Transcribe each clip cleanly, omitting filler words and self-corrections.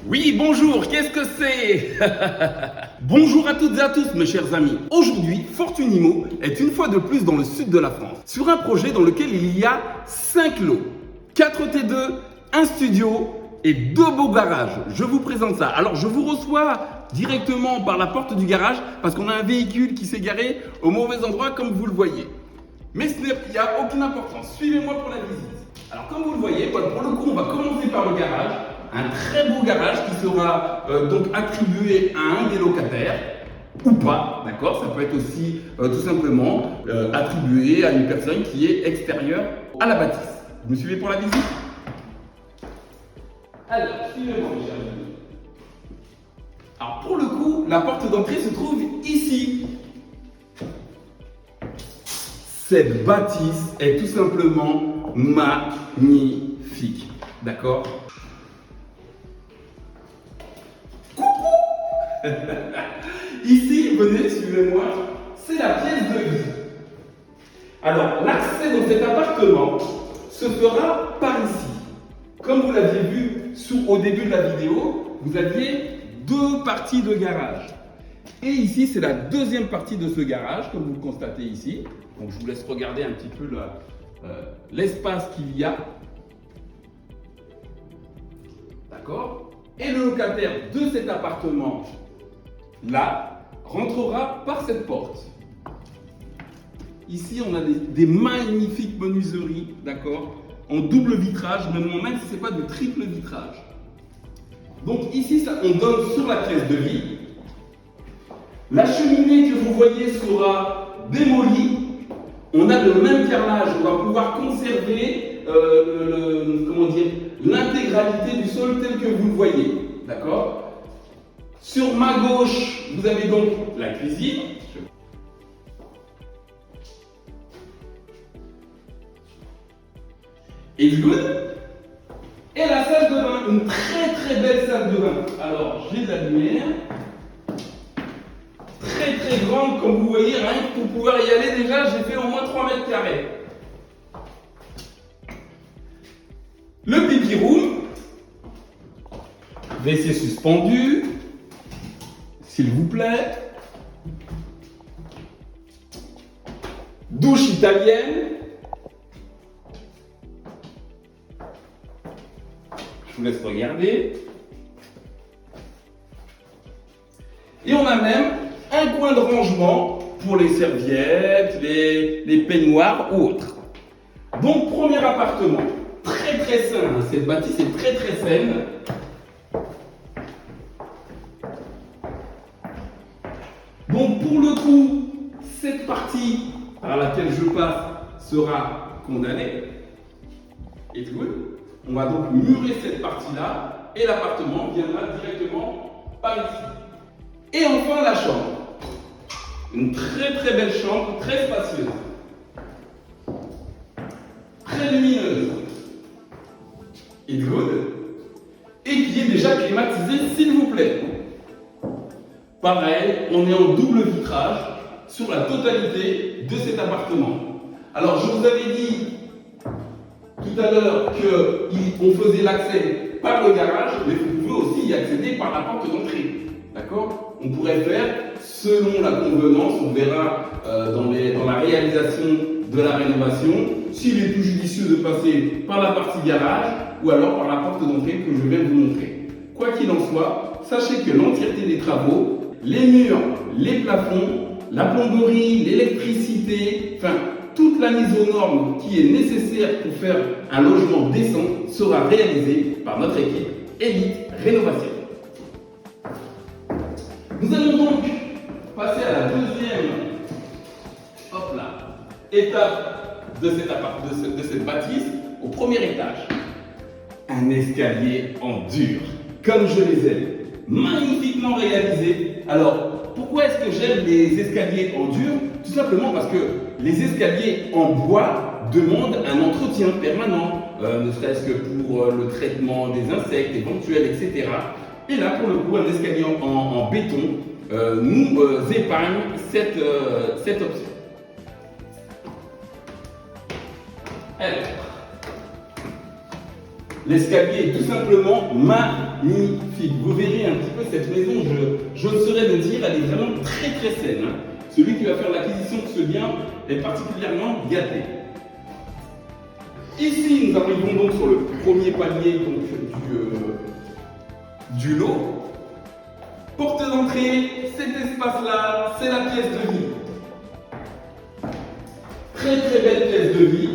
Oui, bonjour, qu'est-ce que c'est? Bonjour à toutes et à tous mes chers amis. Aujourd'hui, Fortunimo est une fois de plus dans le sud de la France, sur un projet dans lequel il y a 5 lots, 4 T2, un studio et 2 beaux garages. Je vous présente ça. Alors je vous reçois directement par la porte du garage parce qu'on a un véhicule qui s'est garé au mauvais endroit comme vous le voyez. Mais il n'y a aucune importance. Suivez-moi pour la visite. Alors comme vous le voyez, pour le coup on va commencer par le garage. Un très beau garage qui sera donc attribué à un des locataires ou pas, d'accord? Ça peut être aussi tout simplement attribué à une personne qui est extérieure à la bâtisse. Vous me suivez pour la visite? Alors, suivez-moi mes chers amis. Alors pour le coup, la porte d'entrée se trouve ici. Cette bâtisse est tout simplement magnifique, d'accord? Ici, venez, suivez-moi, c'est la pièce de vie. Alors, l'accès dans cet appartement se fera par ici. Comme vous l'aviez vu au début de la vidéo, vous aviez 2 parties de garage. Et ici, c'est la deuxième partie de ce garage, comme vous le constatez ici. Donc, je vous laisse regarder un petit peu l'espace qu'il y a. D'accord? Et le locataire de cet appartement là rentrera par cette porte. Ici, on a des magnifiques menuiseries, d'accord, en double vitrage, même si ce n'est pas de triple vitrage. Donc ici, on donne sur la pièce de vie. La cheminée que vous voyez sera démolie. On a le même carrelage, on va pouvoir conserver l'intégralité du sol tel que vous le voyez, d'accord? Sur ma gauche, vous avez donc la cuisine. It's good. Et la salle de bain, une très très belle salle de bain. Alors, j'ai de la lumière. Très très grande, comme vous voyez, rien que pour pouvoir y aller déjà, j'ai fait au moins 3 mètres carrés. Le pipi room. WC suspendu. S'il vous plaît. Douche italienne. Je vous laisse regarder. Et on a même un coin de rangement pour les serviettes, les peignoirs ou autres. Donc, premier appartement. Très très sain. Cette bâtisse est très très saine. Donc pour le coup, cette partie par laquelle je passe sera condamnée. Et good. On va donc murer cette partie-là et l'appartement viendra directement par ici. Et enfin la chambre. Une très très belle chambre, très spacieuse. Très lumineuse. It's good. Et qui est déjà climatisée, s'il vous plaît. Pareil, on est en double vitrage sur la totalité de cet appartement. Alors, je vous avais dit tout à l'heure qu'on faisait l'accès par le garage, mais vous pouvez aussi y accéder par la porte d'entrée. D'accord? On pourrait faire selon la convenance, on verra dans la réalisation de la rénovation, s'il est plus judicieux de passer par la partie garage ou alors par la porte d'entrée que je viens de vous montrer. Quoi qu'il en soit, sachez que l'entièreté des travaux, les murs, les plafonds, la plomberie, l'électricité, enfin toute la mise aux normes qui est nécessaire pour faire un logement décent sera réalisée par notre équipe Elite Rénovation. Nous allons donc passer à la deuxième étape de cette bâtisse, au premier étage. Un escalier en dur, comme je les aime, magnifiquement réalisé. Alors, pourquoi est-ce que j'aime les escaliers en dur? Tout simplement parce que les escaliers en bois demandent un entretien permanent, ne serait-ce que pour le traitement des insectes éventuels, etc. Et là, pour le coup, un escalier en béton nous épargne cette option. Alors, L'escalier est tout simplement magnifique. Vous verrez un petit peu cette maison, je ne saurais le dire, elle est vraiment très très saine. Hein. Celui qui va faire l'acquisition de ce bien est particulièrement gâté. Ici, nous arrivons donc sur le premier palier donc, du lot. Porte d'entrée, cet espace-là, c'est la pièce de vie. Très très belle pièce de vie.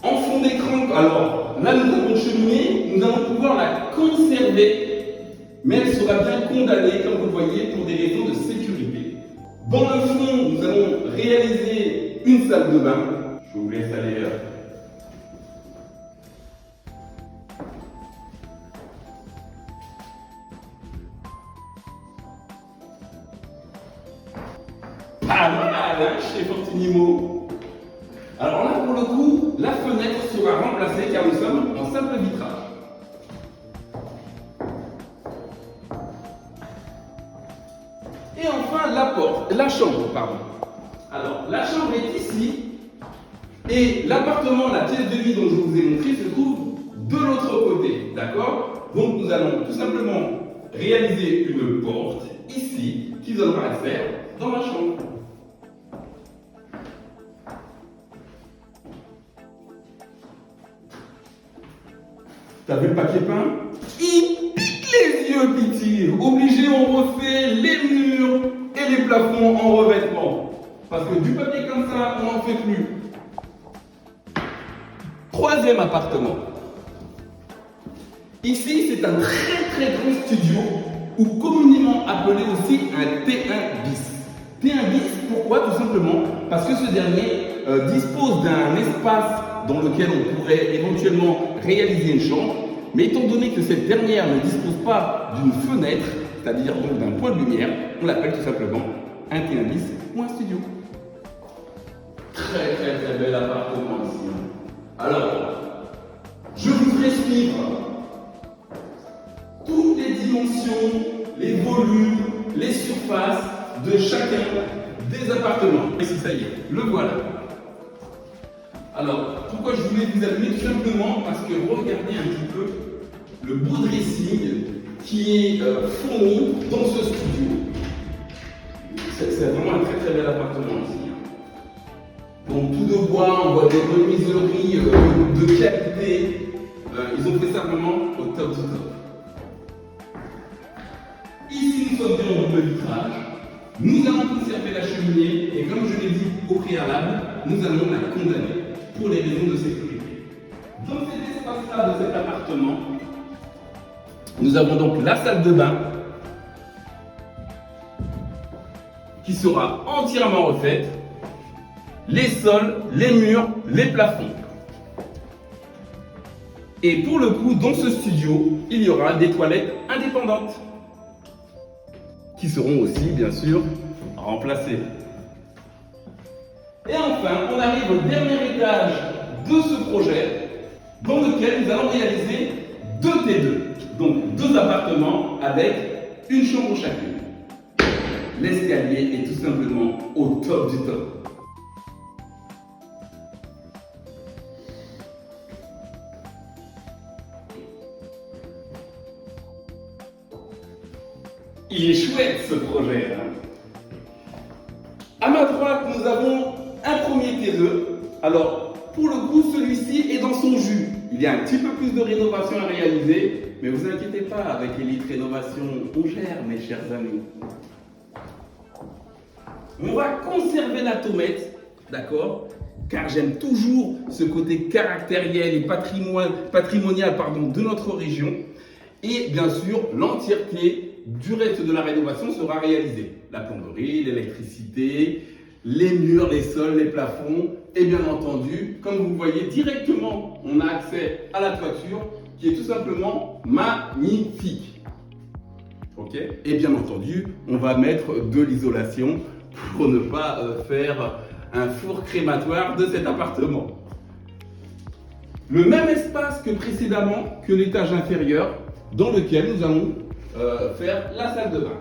En fond d'écran, alors là nous avons une cheminée, nous allons pouvoir la conserver, mais elle sera bien condamnée, comme vous le voyez, pour des raisons de sécurité. Dans le fond, nous allons réaliser une salle de bain. Je vous laisse aller. Pas mal, hein, chez Fortunimo. Alors là, pour le coup, la fenêtre sera remplacée car nous sommes en simple vitrage. Et enfin, la chambre, pardon. Alors, la chambre est ici et l'appartement, la pièce de vie dont je vous ai montré, se trouve de l'autre côté, d'accord? Donc, nous allons tout simplement réaliser une porte ici qui donnera accès dans la chambre. T'as vu le papier peint? Il pique les yeux, Piti. Obligé, on refait les murs et les plafonds en revêtement. Parce que du papier comme ça, on n'en fait plus. Troisième appartement. Ici, c'est un très très grand studio, ou communément appelé aussi un T1 bis. T1 bis, pourquoi? Tout simplement parce que ce dernier dispose d'un espace dans lequel on pourrait éventuellement réaliser une chambre, mais étant donné que cette dernière ne dispose pas d'une fenêtre, c'est-à-dire donc d'un point de lumière, on l'appelle tout simplement un T1 bis ou un studio. Très très très bel appartement ici. Alors, je vous ferai suivre toutes les dimensions, les volumes, les surfaces de chacun des appartements. Et si ça y est, le voilà. Alors, pourquoi je voulais vous allumer? Tout simplement parce que regardez un petit peu le beau dressing qui est fourni dans ce studio. C'est vraiment un très très bel appartement ici. Donc tout de bois, on voit des remiseries de qualité. Ils ont fait ça vraiment au top du top. Ici, nous sommes bien en double vitrage. Nous allons conserver la cheminée et comme je l'ai dit au préalable, nous allons la condamner pour les raisons de sécurité. Dans cet espace-là de cet appartement, nous avons donc la salle de bain qui sera entièrement refaite, les sols, les murs, les plafonds. Et pour le coup, dans ce studio, il y aura des toilettes indépendantes qui seront aussi, bien sûr, remplacées. Et enfin, on arrive au dernier étage de ce projet, dans lequel nous allons réaliser 2 T2, donc 2 appartements avec une chambre chacune. L'escalier est tout simplement au top du top. Il est chouette ce projet. Hein. À ma droite, nous avons un premier T2. Alors, pour le coup, celui-ci est dans son jus. Il y a un petit peu plus de rénovation à réaliser, mais vous inquiétez pas, avec Elite Rénovation, on gère, mes chers amis. On va conserver la tomette, d'accord? Car j'aime toujours ce côté caractériel et patrimonial de notre région. Et bien sûr, l'entièreté du reste de la rénovation sera réalisée. La plomberie, l'électricité, les murs, les sols, les plafonds. Et bien entendu, comme vous voyez directement, on a accès à la toiture qui est tout simplement magnifique. Ok? Et bien entendu, on va mettre de l'isolation pour ne pas faire un four crématoire de cet appartement. Le même espace que précédemment, que l'étage inférieur, dans lequel nous allons faire la salle de bain.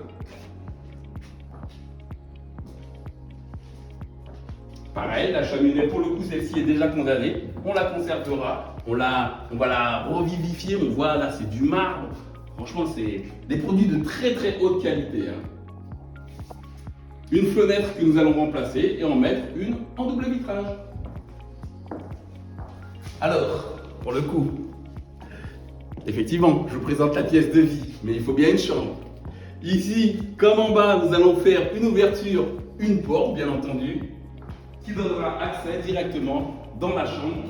pareil, la cheminée, pour le coup, celle-ci est déjà condamnée. On la conservera, on va la revivifier. On voit là, c'est du marbre. Franchement, c'est des produits de très très haute qualité. Une fenêtre que nous allons remplacer et en mettre une en double vitrage. Alors, pour le coup, effectivement, je vous présente la pièce de vie, mais il faut bien une chambre. Ici, comme en bas, nous allons faire une ouverture, une porte, bien entendu, qui donnera accès directement dans la chambre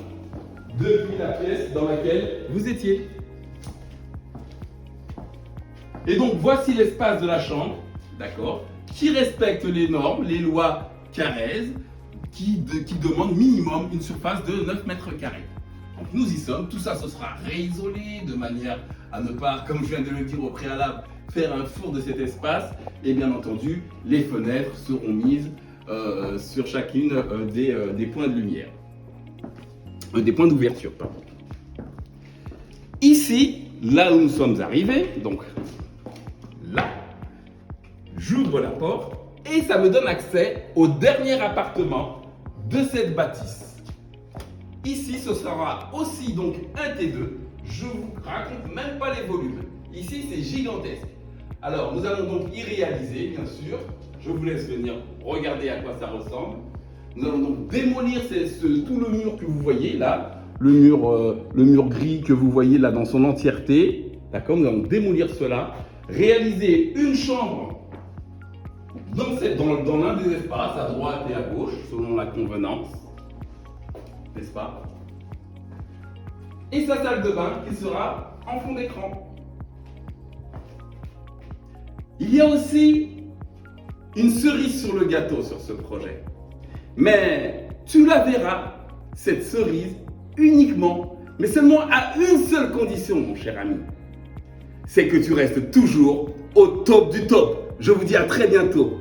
depuis la pièce dans laquelle vous étiez. Et donc, voici l'espace de la chambre, d'accord, qui respecte les normes, les lois Carrez, qui demandent minimum une surface de 9 mètres carrés. Donc nous y sommes, tout ça ce sera réisolé de manière à ne pas, comme je viens de le dire au préalable, faire un four de cet espace. Et bien entendu, les fenêtres seront mises sur chacune des points de lumière, des points d'ouverture, pardon. Ici, là où nous sommes arrivés, donc là, j'ouvre la porte et ça me donne accès au dernier appartement de cette bâtisse. Ici, ce sera aussi donc un T2. Je vous raconte même pas les volumes. Ici, c'est gigantesque. Alors, nous allons donc y réaliser, bien sûr. Je vous laisse venir regarder à quoi ça ressemble. Nous allons donc démolir tout le mur que vous voyez là, le mur gris que vous voyez là dans son entièreté. D'accord? Nous allons démolir cela, réaliser une chambre dans l'un des espaces, à droite et à gauche, selon la convenance. N'est-ce pas? Et sa salle de bain qui sera en fond d'écran. Il y a aussi une cerise sur le gâteau sur ce projet. Mais tu la verras, cette cerise, uniquement, mais seulement à une seule condition, mon cher ami. C'est que tu restes toujours au top du top. Je vous dis à très bientôt.